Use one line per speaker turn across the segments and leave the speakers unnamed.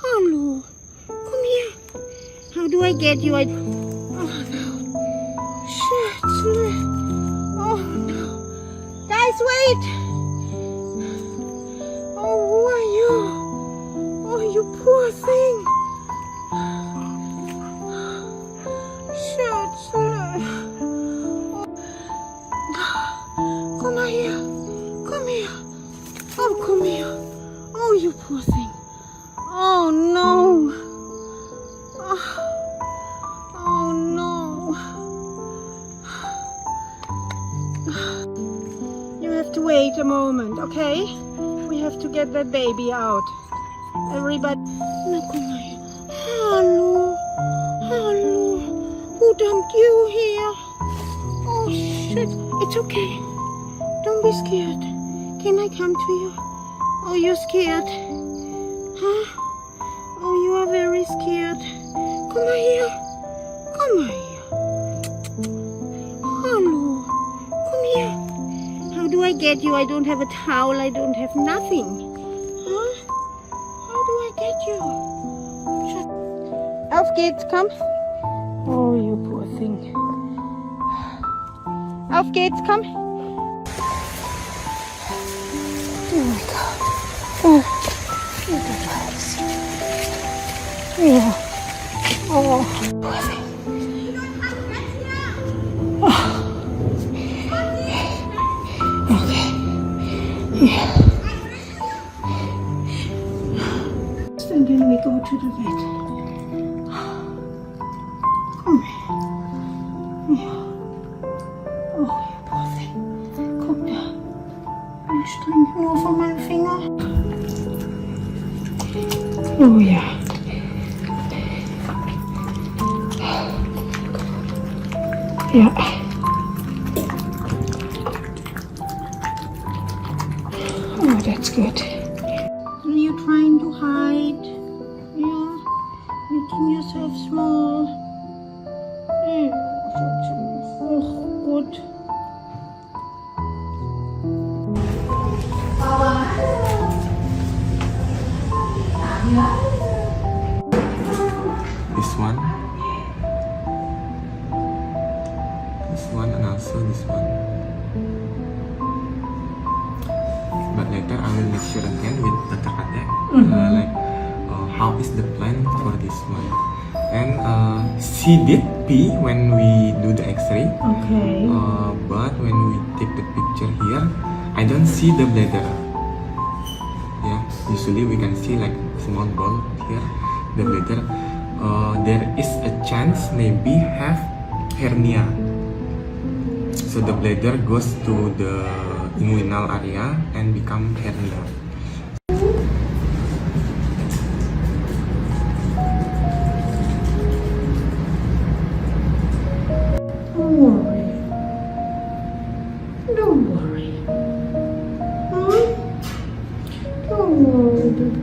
Hello. Come here. How do I get you? Oh no. Shit. Oh no. Guys, wait. Oh, who are you? Oh, you poor thing. Shit. Come here. Come here. Oh, come here. Oh, you poor thing. Oh no. Oh no. You have to wait a moment, okay? We have to get that baby out. Everybody. No, come here. Hello. Hello. Who dumped you here? Oh shit. It's okay. Don't be scared. Can I come to you? Oh, you're scared. Huh? Oh, you are very scared. Come here. Come here. Hello. Come here. How do I get you? I don't have a towel. I don't have nothing. Huh? How do I get you? Auf geht's, komm. Oh, you poor thing. Auf geht's, komm. Oh my God. Oh, look at us. Yeah. Oh, poor thing. Oh. Okay. Yeah. And then we go to the vet. Come here. Yeah. Oh, you poor thing. Guck da. Ein Streng nur von meinem Finger. Oh ja. Ja. Oh, that's good. You're trying to hide. Yeah. Making yourself small. Yeah. Oh, good.
This one and also this one, but later I will make sure again with Dr. Ade how is the plan for this one. And she did pee when we do the x-ray.
Okay.
But when we take the picture here, I don't see the bladder. Yeah, usually we can see like small ball here, the bladder. There is a chance maybe have hernia. So the bladder goes to the inguinal area and become hernia.
Don't worry. Don't worry. Huh? Don't worry, baby.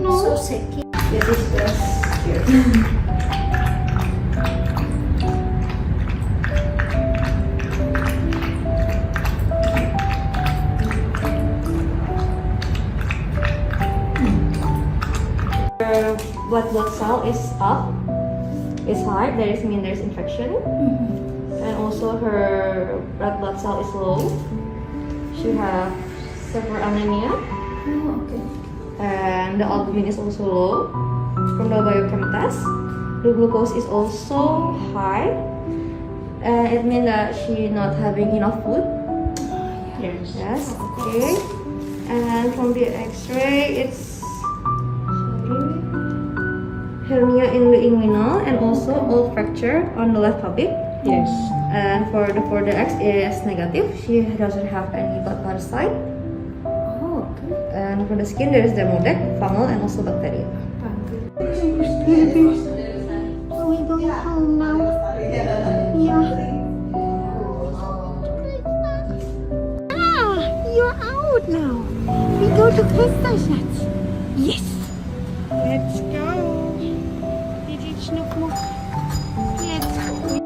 No.
sick. This is just here. Her blood cell is up, is high. That is mean there's infection, and also her red blood cell is low. She have severe anemia.
Oh, okay.
And the albumin is also low from the biochem test. The glucose is also high, and it means that she not having enough food. Yes, okay. And from the X-ray, it's hernia in the inguinal and also all fracture on the left pelvic.
Yes.
And for the X is negative. She doesn't have any blood parasite.
Oh, okay.
And for the skin, there is dermodeck, fungal, and also bacteria.
Are we going home now? Yeah. Ah, you're out now. We go to Krista's hut. Yes. Let's go. Dit is nog maar. Let's go.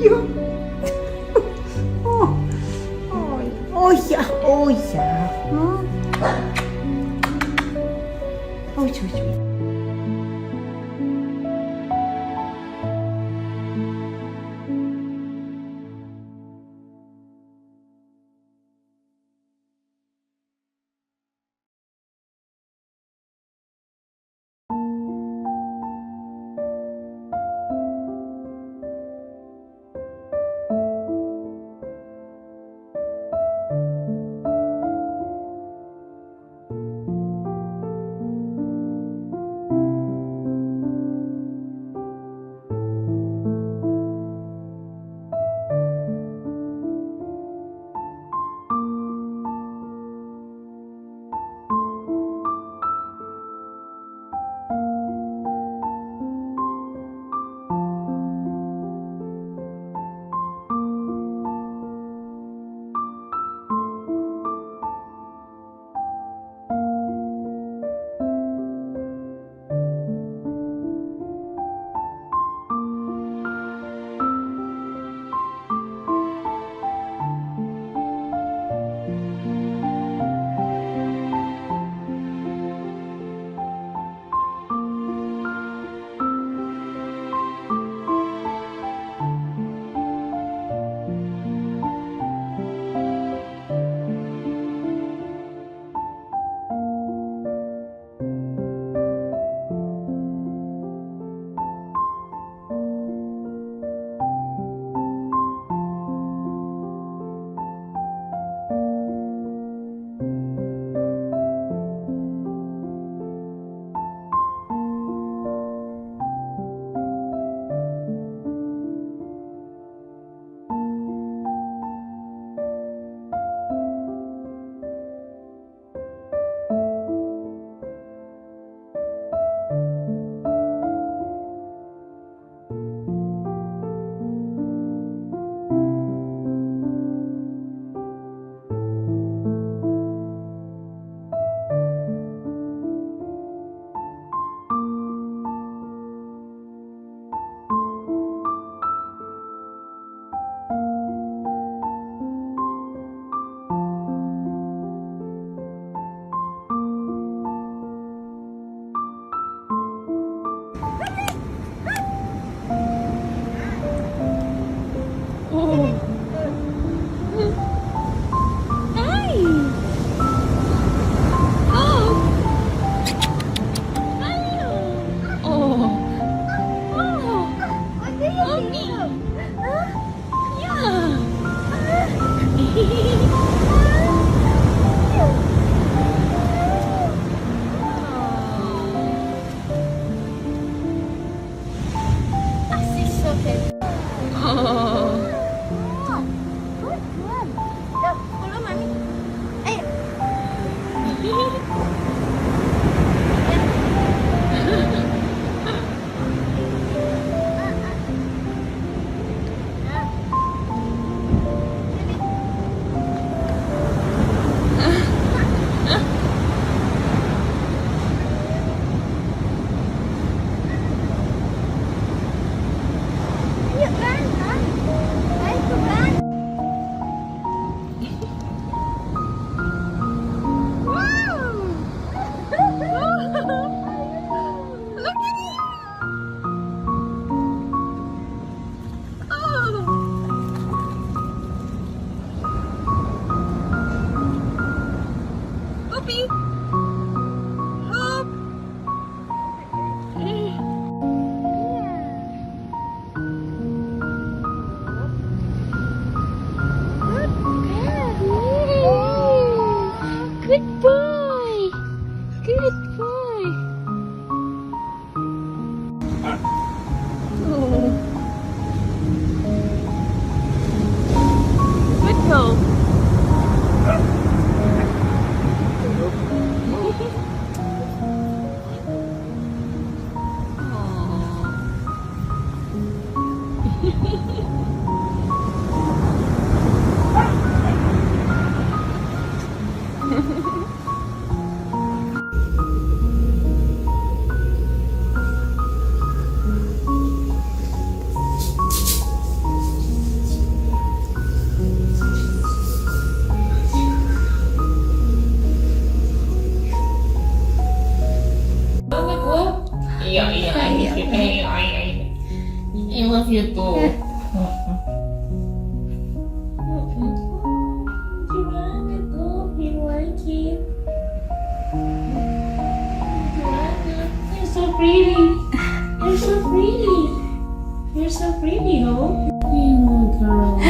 ya. Oh, oh ya, oh ya. Oh, cuy.
Iya, I miss you. I love you too. Gimana tuh? You like it? You're so pretty. You're so pretty. You're so pretty, oh. You girl.